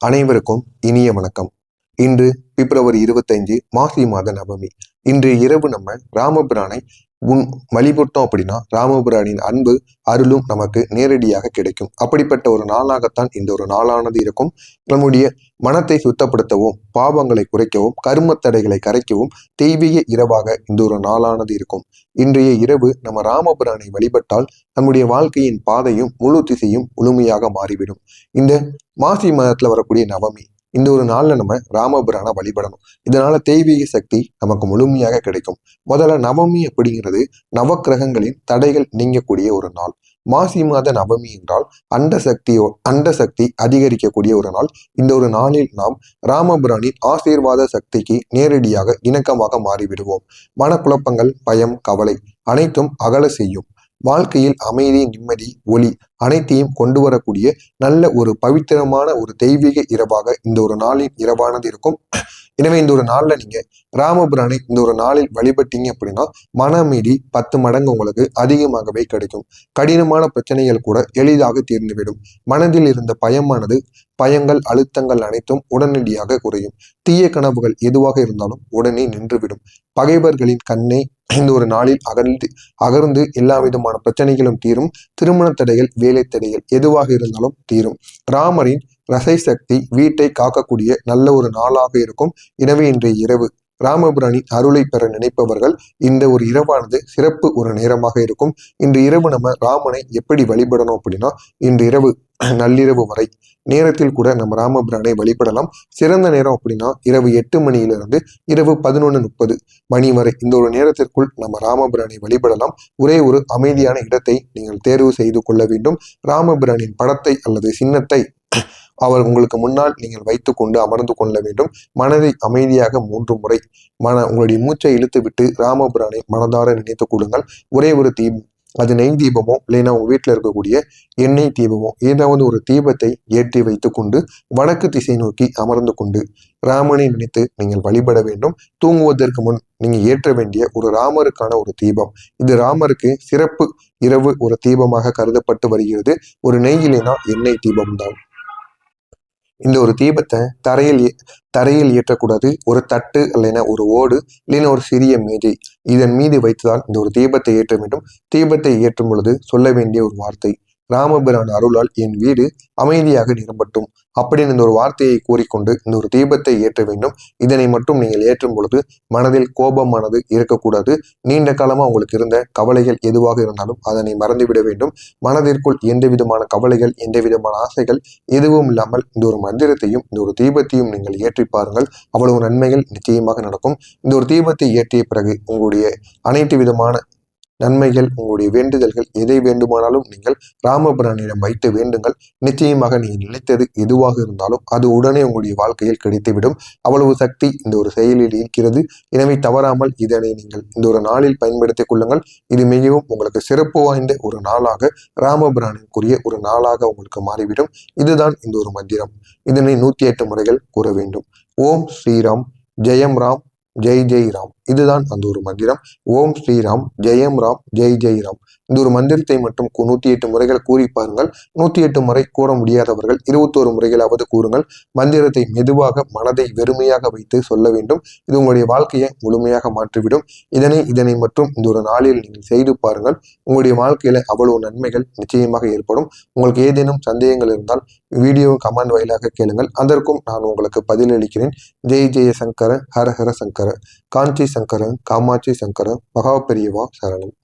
அனைவருக்கும் இனிய வணக்கம். இன்று பிப்ரவரி 25 மாசி மாத நவமி. இன்று இரவு நம்ம ராமபிரானை வழிபட்டோம் அப்படின்னா ராமபிரானின் அன்பு அருளும் நமக்கு நேரடியாக கிடைக்கும். அப்படிப்பட்ட ஒரு நாளாகத்தான் இந்த ஒரு நாளானது இருக்கும். நம்முடைய மனத்தை சுத்தப்படுத்தவும், பாவங்களை குறைக்கவும், கரும தடைகளை கரைக்கவும் தெய்வீக இரவாக இந்த ஒரு நாளானது இருக்கும். இன்றைய இரவு நம்ம ராமபிரானை வழிபட்டால் நம்முடைய வாழ்க்கையின் பாதையும் முழு திசையும் முழுமையாக மாறிவிடும். இந்த மாசி மாதத்துல வரக்கூடிய நவமி, இந்த ஒரு நாள்ல நம்ம ராமபிரானை வழிபடணும். இதனால தெய்வீக சக்தி நமக்கு முழுமையாக கிடைக்கும். முதல்ல நவமி அப்படிங்கிறது நவக்கிரகங்களின் தடைகள் நீங்கக்கூடிய ஒரு நாள். மாசி மாத நவமி என்றால் அண்ட சக்தி அதிகரிக்கக்கூடிய ஒரு நாள். இந்த ஒரு நாளில் நாம் ராமபிரானின் ஆசீர்வாத சக்திக்கு நேரடியாக இணக்கமாக மாறிவிடுவோம். மனக்குழப்பங்கள், பயம், கவலை அனைத்தும் அகல செய்யும். வாழ்க்கையில் அமைதி, நிம்மதி, ஒளி அனைத்தையும் கொண்டு வரக்கூடிய நல்ல ஒரு பவித்திரமான ஒரு தெய்வீக இரவாக இந்த ஒரு நாளின் இரவானது இருக்கும். எனவே இந்த ஒரு நாள்ல நீங்க ராமபிரானை இந்த ஒரு நாளில் வழிபட்டீங்க அப்படின்னா மன அமைதி 10 மடங்கு உங்களுக்கு அதிகமாகவே கிடைக்கும். கடினமான பிரச்சனைகள் கூட எளிதாக தீர்ந்துவிடும். மனதில் இருந்த பயங்கள், அழுத்தங்கள் அனைத்தும் உடனடியாக குறையும். தீய கனவுகள் எதுவாக இருந்தாலும் உடனே நின்றுவிடும். பகைவர்களின் கண்ணை இந்த ஒரு நாளில் அகர்ந்து எல்லா விதமான பிரச்சனைகளும் தீரும். திருமண தடைகள், வேலை தடைகள் எதுவாக இருந்தாலும் தீரும். ராமரின் ரசை சக்தி வீட்டை காக்கக்கூடிய நல்ல ஒரு நாளாக இருக்கும். எனவே இன்றைய இரவு ராமபிரானின் அருளை பெற நினைப்பவர்கள் இந்த ஒரு இரவானது சிறப்பு ஒரு நேரமாக இருக்கும். இன்று இரவு நம்ம ராமனை எப்படி வழிபடணும் அப்படின்னா, இன்று இரவு நள்ளிரவு வரை நேரத்தில் கூட நம்ம ராமபிரானை வழிபடலாம். சிறந்த நேரம் அப்படின்னா இரவு 8 மணியிலிருந்து இரவு 11:30 மணி வரை இந்த ஒரு நேரத்திற்குள் நம்ம ராமபிரானை வழிபடலாம். ஒரே ஒரு அமைதியான இடத்தை நீங்கள் தேர்வு செய்து கொள்ள வேண்டும். ராமபிரானின் படத்தை அல்லது சின்னத்தை அவர் உங்களுக்கு முன்னால் நீங்கள் வைத்து கொண்டு அமர்ந்து கொள்ள வேண்டும். மனதை அமைதியாக 3 முறை உங்களுடைய மூச்சை இழுத்து விட்டு ராமபிரானை மனதார நினைத்துக் கொள்ளுங்கள். ஒரே ஒரு தீபம், அது நெய் தீபமோ இல்லைன்னா உங்க வீட்டில் இருக்கக்கூடிய எண்ணெய் தீபமோ ஏதாவது ஒரு தீபத்தை ஏற்றி வைத்து கொண்டு வடக்கு திசை நோக்கி அமர்ந்து கொண்டு ராமனை நினைத்து நீங்கள் வழிபட வேண்டும். தூங்குவதற்கு முன் நீங்க ஏற்ற வேண்டிய ஒரு ராமருக்கான ஒரு தீபம். இது ராமருக்கு சிறப்பு இரவு ஒரு தீபமாக கருதப்பட்டு வருகிறது. ஒரு நெய் இல்லைன்னா எண்ணெய் தீபம் தான். இந்த ஒரு தீபத்தை தரையில் ஏற்றக்கூடாது. ஒரு தட்டு இல்லைன்னா ஒரு ஓடு இல்லைன்னா ஒரு சிறிய மேஜை இதன் மீது வைத்துதான் இந்த ஒரு தீபத்தை ஏற்ற வேண்டும். தீபத்தை ஏற்றும் பொழுது சொல்ல வேண்டிய ஒரு வார்த்தை, ராமபிரான் அருளால் என் வீடு அமைதியாக நிரம்பட்டும் அப்படின்னு இந்த ஒரு வார்த்தையை கூறிக்கொண்டு இந்த ஒரு தீபத்தை ஏற்ற வேண்டும். இதனை மட்டும் நீங்கள் ஏற்றும் பொழுது மனதில் கோபமானது இருக்கக்கூடாது. நீண்ட காலமா உங்களுக்கு இருந்த கவலைகள் எதுவாக இருந்தாலும் அதனை மறந்துவிட வேண்டும். மனதிற்குள் எந்த விதமான கவலைகள், எந்த விதமான ஆசைகள் எதுவும் இல்லாமல் இந்த ஒரு மந்திரத்தையும் இந்த ஒரு தீபத்தையும் நீங்கள் ஏற்றி பாருங்கள். அவ்வளவு நன்மைகள் நிச்சயமாக நடக்கும். இந்த ஒரு தீபத்தை ஏற்றிய பிறகு உங்களுடைய அனைத்து விதமான நன்மைகள், உங்களுடைய வேண்டுதல்கள் எதை வேண்டுமானாலும் நீங்கள் ராமபிரானிடம் வைத்து வேண்டுங்கள். நிச்சயமாக நீங்கள் நினைத்தது எதுவாக இருந்தாலும் அது உடனே உங்களுடைய வாழ்க்கையில் கிடைத்துவிடும். அவ்வளவு சக்தி இந்த ஒரு செயலில் இருக்கிறது. எனவே தவறாமல் இதனை நீங்கள் இந்த ஒரு நாளில் பயன்படுத்திக் கொள்ளுங்கள். இது மிகவும் உங்களுக்கு சிறப்பு வாய்ந்த ஒரு நாளாக, ராமபிரானுக்குரிய ஒரு நாளாக உங்களுக்கு மாறிவிடும். இதுதான் இந்த ஒரு மந்திரம். இதனை 108 முறைகள் கூற வேண்டும். ஓம் ஸ்ரீராம் ஜெயம் ராம் ஜெய் ஜெய் ராம். இதுதான் அந்த ஒரு மந்திரம். ஓம் ஸ்ரீராம் ஜெயம் ராம் ஜெய் ஜெய் ராம். இந்த ஒரு மந்திரத்தை மட்டும் 108 முறைகள் கூறி பாருங்கள். 108 முறை கூற முடியாதவர்கள் 21 முறைகளாவது கூறுங்கள். மந்திரத்தை மெதுவாக மனதை வெறுமையாக வைத்து சொல்ல வேண்டும். இது உங்களுடைய வாழ்க்கையை முழுமையாக மாற்றிவிடும். இதனை மட்டும் இந்த ஒரு நாளில் நீங்கள் செய்து பாருங்கள். உங்களுடைய வாழ்க்கையில அவ்வளவு நன்மைகள் நிச்சயமாக ஏற்படும். உங்களுக்கு ஏதேனும் சந்தேகங்கள் இருந்தால் வீடியோ கமெண்ட் வாயிலாக கேளுங்கள். அதற்கும் நான் உங்களுக்கு பதிலளிக்கிறேன். ஜெய் ஜெய சங்கர, ஹர ஹர சங்கர, காஞ்சி சங்கர, காமாட்சி சங்கர, மகா பெரியவா சரணம்.